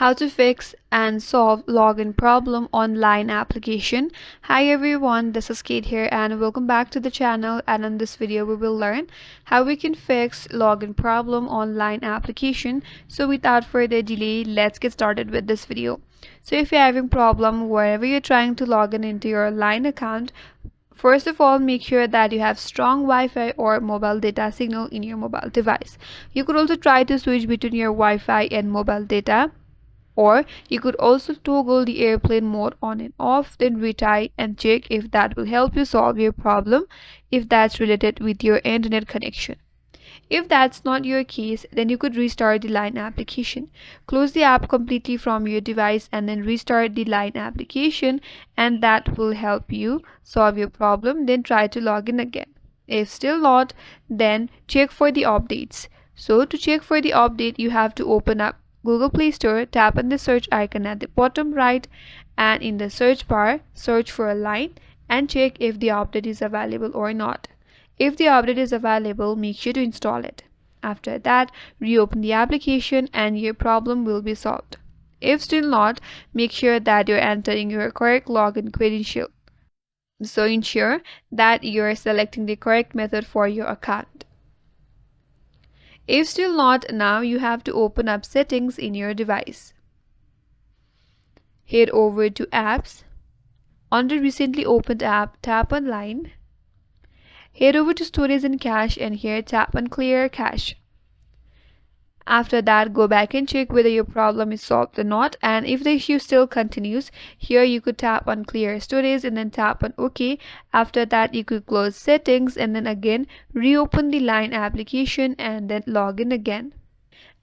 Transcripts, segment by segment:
How to fix and solve login problem on Line application. Hi everyone, this is Kate here and welcome back to the channel, and in this video we will learn how we can fix login problem on Line application. So without further delay, let's get started with this video. So if you're having problem wherever you're trying to log in into your Line account, first of all, make sure that you have strong Wi-Fi or mobile data signal in your mobile device. You could also try to switch between your Wi-Fi and mobile data, or you could also toggle the airplane mode on and off, then retry and check if that will help you solve your problem if that's related with your internet connection. If that's not your case, then you could restart the Line application. Close the app completely from your device and then restart the Line application, and that will help you solve your problem. Then try to log in again. If still not, then check for the updates. So to check for the update, you have to open up Google Play Store, tap on the search icon at the bottom right, and in the search bar, search for a Line and check if the update is available or not. If the update is available, make sure to install it. After that, reopen the application and your problem will be solved. If still not, make sure that you're entering your correct login credential. So ensure that you're selecting the correct method for your account. If still not, now you have to open up settings in your device. Head over to apps. Under recently opened app, tap on Line. Head over to storage and cache, and here tap on clear cache. After that, go back and check whether your problem is solved or not, and if the issue still continues, here you could tap on clear storage and then tap on OK. After that, you could close settings and then again reopen the Line application and then log in again.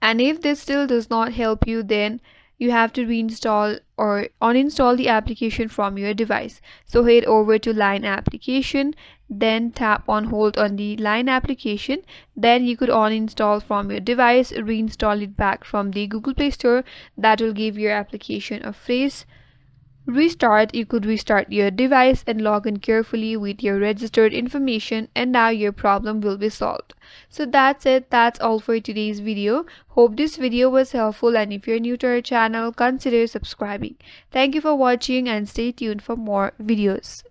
And if this still does not help you, then you have to reinstall or uninstall the application from your device. So head over to Line application, then tap on hold on the Line application. Then you could uninstall from your device, reinstall it back from the Google Play Store. That will give your application a fresh restart. You could restart your device and log in carefully with your registered information, and now your problem will be solved. So that's it. That's all for today's video. Hope this video was helpful, and if you're new to our channel, consider subscribing. Thank you for watching and stay tuned for more videos.